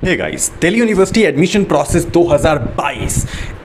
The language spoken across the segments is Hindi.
हे guys, Delhi university admission process 2022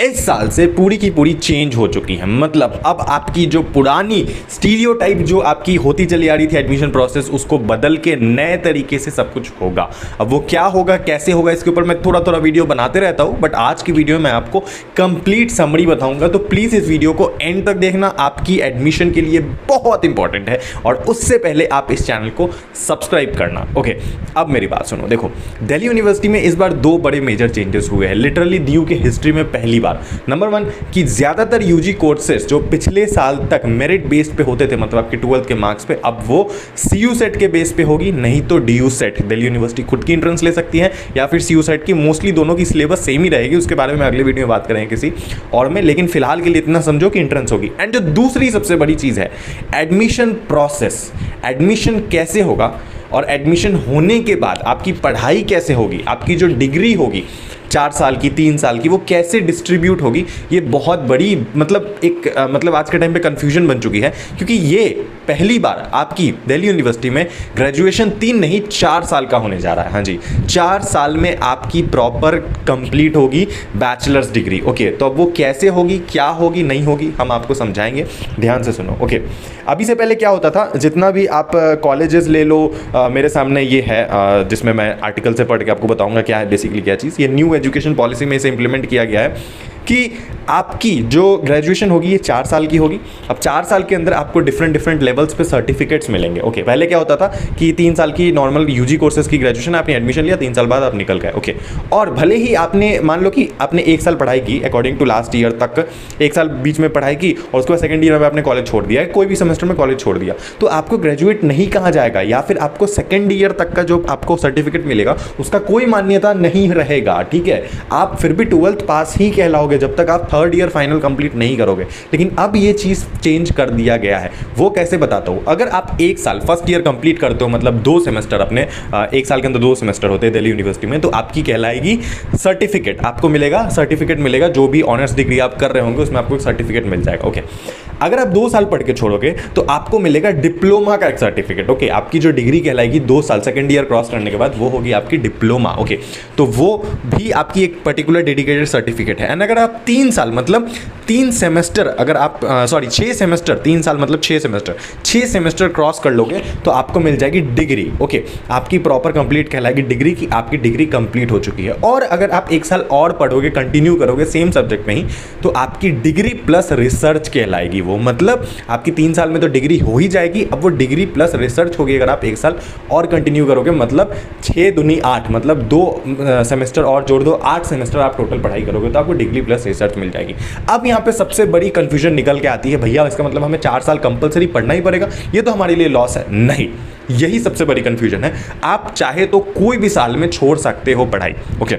इस साल से पूरी की पूरी चेंज हो चुकी है। मतलब अब आपकी जो पुरानी स्टीरियोटाइप जो आपकी होती चली आ रही थी एडमिशन प्रोसेस, उसको बदल के नए तरीके से सब कुछ होगा। अब वो क्या होगा, कैसे होगा, इसके ऊपर मैं थोड़ा थोड़ा वीडियो बनाते रहता हूँ, बट आज की वीडियो में मैं आपको कंप्लीट समरी बताऊंगा। तो प्लीज़ इस वीडियो को एंड तक देखना, आपकी एडमिशन के लिए बहुत इंपॉर्टेंट है। और उससे पहले आप इस चैनल को सब्सक्राइब करना। ओके, अब मेरी बात सुनो। देखो, दिल्ली यूनिवर्सिटी में इस बार दो बड़े मेजर चेंजेस हुए हैं, लिटरली DU के हिस्ट्री में पहली बार। नंबर वन कि ज़्यादातर UG कोर्सेज जो पिछले साल तक मेरिट बेस पे होते थे, मतलब आपके 12th के मार्क्स पे, अब वो CU सेट के बेस पे होगी, नहीं तो DU सेट। दिल्ली यूनिवर्सिटी खुद की एंट्रेंस ले सकती है या फिर CU सेट की। मोस्टली दोनों की सिलेबस सेम ही रहेगी, उसके बारे में अगले वीडियो में बात करेंगे किसी और में, लेकिन फिलहाल के लिए इतना समझो कि एंट्रेंस होगी। एंड जो दूसरी सबसे बड़ी चीज़ है, एडमिशन प्रोसेस। एडमिशन कैसे होगा और एडमिशन होने के बाद आपकी पढ़ाई कैसे होगी, आपकी जो डिग्री होगी 4 साल की, 3 साल की, वो कैसे डिस्ट्रीब्यूट होगी, ये बहुत बड़ी मतलब आज के टाइम पे कंफ्यूजन बन चुकी है। क्योंकि ये पहली बार आपकी दिल्ली यूनिवर्सिटी में ग्रेजुएशन 3 नहीं 4 साल का होने जा रहा है। हाँ जी, 4 साल में आपकी प्रॉपर कंप्लीट होगी बैचलर्स डिग्री। ओके, तो अब वो कैसे होगी, क्या होगी, नहीं होगी, हम आपको समझाएंगे, ध्यान से सुनो। ओके, अभी से पहले क्या होता था, जितना भी आप कॉलेजेस ले लो, मेरे सामने ये है जिसमें मैं आर्टिकल से पढ़ के आपको बताऊंगा क्या है बेसिकली क्या चीज़। ये न्यू एजुकेशन पॉलिसी में इसे इंप्लीमेंट किया गया है कि आपकी जो ग्रेजुएशन होगी ये 4 साल की होगी। अब 4 साल के अंदर आपको डिफरेंट लेवल्स पे सर्टिफिकेट्स मिलेंगे। ओके, पहले क्या होता था कि 3 साल की नॉर्मल UG कोर्सेज की ग्रेजुएशन, आपने एडमिशन लिया, 3 साल बाद आप निकल गए। ओके, और भले ही आपने मान लो कि आपने 1 साल पढ़ाई की अकॉर्डिंग टू लास्ट ईयर तक, 1 साल बीच में पढ़ाई की और उसके बाद सेकंड ईयर में आपने कॉलेज छोड़ दिया है, कोई भी सेमेस्टर में कॉलेज छोड़ दिया, तो आपको ग्रेजुएट नहीं कहा जाएगा, या फिर आपको सेकंड ईयर तक का जो आपको सर्टिफिकेट मिलेगा उसका कोई मान्यता नहीं रहेगा। ठीक है, आप फिर भी 12th पास ही कहलाओगे जब तक आप 3rd ईयर फाइनल कंप्लीट नहीं करोगे। लेकिन अब ये चीज़ चेंज कर दिया गया है। वो कैसे बताता हूँ। अगर आप 1 साल फर्स्ट ईयर कंप्लीट करते हो, मतलब 2 सेमेस्टर अपने 1 साल के अंदर 2 सेमेस्टर होते हैं दिल्ली यूनिवर्सिटी में, तो आपकी कहलाएगी सर्टिफिकेट, आपको मिलेगा सर्टिफिकेट मिलेगा, जो भी ऑनर्स डिग्री आप कर रहे होंगे उसमें आपको एक सर्टिफिकेट मिल जाएगा। ओके, अगर आप 2 साल पढ़ के छोड़ोगे तो आपको मिलेगा डिप्लोमा का एक सर्टिफिकेट। ओके, आपकी जो डिग्री कहलाएगी 2 साल सेकंड ईयर क्रॉस करने के बाद, वो होगी आपकी डिप्लोमा। ओके, तो वो भी आपकी एक पर्टिकुलर डेडिकेटेड सर्टिफिकेट है। एंड अगर आप 3 साल मतलब 3 सेमेस्टर, अगर आप 6 सेमेस्टर, 3 साल मतलब 6 सेमेस्टर, 6 सेमेस्टर क्रॉस कर लोगे तो आपको मिल जाएगी डिग्री। ओके, आपकी प्रॉपर कंप्लीट कहलाएगी डिग्री की आपकी डिग्री कंप्लीट हो चुकी है। और अगर आप 1 साल और पढ़ोगे, कंटिन्यू करोगे सेम सब्जेक्ट में ही, तो आपकी डिग्री प्लस रिसर्च कहलाएगी। वो मतलब आपकी 3 साल में तो डिग्री हो ही जाएगी, अब वो डिग्री प्लस रिसर्च होगी अगर आप 1 साल और कंटिन्यू करोगे, मतलब 6 दूनी 8, मतलब 2 सेमेस्टर और जोड़ दो, 8 सेमेस्टर आप टोटल पढ़ाई करोगे तो आपको डिग्री प्लस रिसर्च मिल जाएगी। अब यहाँ पे सबसे बड़ी कंफ्यूजन निकल के आती है, भैया इसका मतलब हमें 4 साल कंपलसरी पढ़ना ही पड़ेगा, ये तो हमारे लिए लॉस है। नहीं, यही सबसे बड़ी कंफ्यूजन है। आप चाहे तो कोई भी साल में छोड़ सकते हो पढ़ाई। ओके,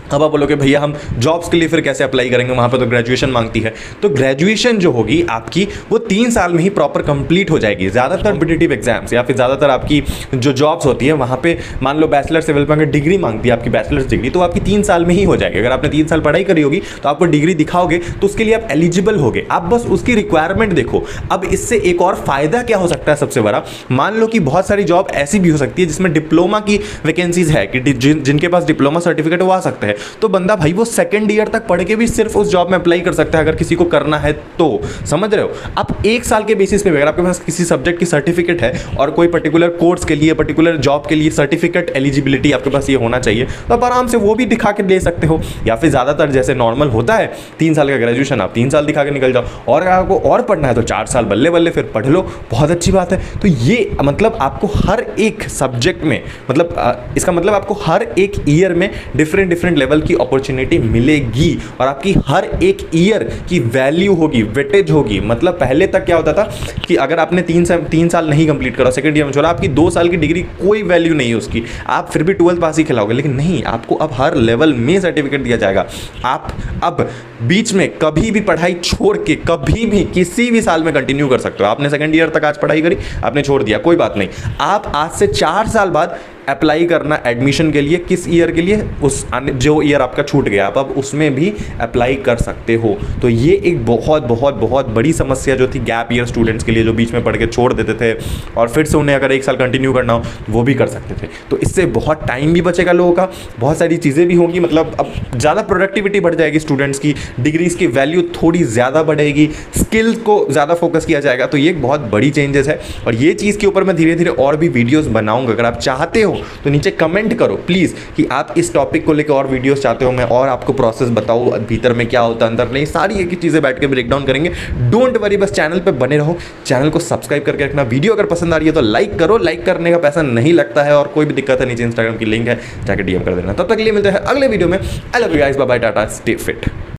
अब आप बोलोगे भैया हम जॉब्स के लिए फिर कैसे अप्लाई करेंगे, वहाँ पे तो ग्रेजुएशन मांगती है। तो ग्रेजुएशन जो होगी आपकी वो 3 साल में ही प्रॉपर कंप्लीट हो जाएगी। ज़्यादातर कॉम्पिटिटिव एग्जाम्स या फिर ज़्यादातर आपकी जो जॉब्स होती है वहाँ पे मान लो बैचलर लेवल पर अगर डिग्री मांगती है आपकी बैचलर्स डिग्री, तो आपकी 3 साल में ही हो जाएगी। अगर आपने 3 साल पढ़ाई करी होगी तो आपको डिग्री दिखाओगे तो उसके लिए आप एलिजिबल होगे। आप बस उसकी रिक्वायरमेंट देखो। अब इससे एक और फायदा क्या हो सकता है सबसे बड़ा, मान लो कि बहुत सारी जॉब ऐसी भी हो सकती है जिसमें डिप्लोमा की वैकेंसीज है कि जिनके पास डिप्लोमा सर्टिफिकेट वो आ सकते हैं, तो बंदा भाई वो सेकंड ईयर तक पढ़ के भी सिर्फ उस जॉब में अप्लाई कर सकता है अगर किसी को करना है तो। समझ रहे हो, आप 1 साल के बेसिस पे अगर आपके पास किसी सब्जेक्ट की सर्टिफिकेट है और कोई पर्टिकुलर कोर्स के लिए, पर्टिकुलर जॉब के लिए सर्टिफिकेट एलिजिबिलिटी आपके पास ये होना चाहिए, तो आप आराम से वो भी दिखा के दे सकते हो। या फिर ज़्यादातर जैसे नॉर्मल होता है 3 साल का ग्रेजुएशन, आप 3 साल दिखा के निकल जाओ, और अगर आपको और पढ़ना है तो 4 साल बल्ले बल्ले फिर पढ़ लो, बहुत अच्छी बात है। तो ये मतलब आपको हर एक सब्जेक्ट में, मतलब इसका मतलब आपको हर एक ईयर में डिफरेंट लेवल की अपॉर्चुनिटी मिलेगी और आपकी हर एक ईयर की वैल्यू होगी, वेटेज होगी। मतलब पहले तक क्या होता था कि अगर आपने 3 साल नहीं कंप्लीट करा, सेकंड ईयर में छोड़ा, आपकी 2 साल की डिग्री कोई वैल्यू नहीं है उसकी, आप फिर भी 12th पास ही खिलाओगे। लेकिन नहीं, आपको अब हर लेवल में सर्टिफिकेट दिया जाएगा। आप अब बीच में कभी भी पढ़ाई छोड़ के कभी भी किसी भी साल में कंटिन्यू कर सकते हो। आपने सेकंड ईयर तक आज पढ़ाई करी, आपने छोड़ दिया, कोई बात नहीं, आप आज से 4 साल बाद अप्लाई करना एडमिशन के लिए। किस ईयर के लिए? उस जो ईयर आपका छूट गया आप अब उसमें भी अप्लाई कर सकते हो। तो ये एक बहुत बहुत बहुत बड़ी समस्या जो थी गैप ईयर स्टूडेंट्स के लिए, जो बीच में पढ़ के छोड़ देते थे और फिर से उन्हें अगर 1 साल कंटिन्यू करना हो वो भी कर सकते थे। तो इससे बहुत टाइम भी बचेगा लोगों का, बहुत सारी चीज़ें भी होंगी, मतलब अब ज़्यादा प्रोडक्टिविटी बढ़ जाएगी स्टूडेंट्स की, डिग्रीज की वैल्यू थोड़ी ज़्यादा बढ़ेगी, स्किल्स को ज़्यादा फोकस किया जाएगा। तो ये एक बहुत बड़ी चेंजेस है और ये चीज़ के ऊपर मैं धीरे धीरे और भी वीडियोस बनाऊंगा। अगर आप चाहते हो तो नीचे कमेंट करो प्लीज़ कि आप इस टॉपिक को लेकर और वीडियोस चाहते हो, मैं और आपको प्रोसेस बताऊँ भीतर में क्या होता है अंदर नहीं, सारी एक ही चीज़ें बैठ के ब्रेक डाउन करेंगे। डोंट वरी, बस चैनल पर बने रहो, चैनल को सब्सक्राइब करके रखना। वीडियो अगर पसंद आ रही है तो लाइक करो, लाइक करने का पैसा नहीं लगता है और कोई भी दिक्कत है नीचे इंस्टाग्राम की लिंक है, जाके डीएम कर देना। तब तक के लिए मिलते हैं अगले वीडियो में। I love you guys, bye bye, tata, stay fit.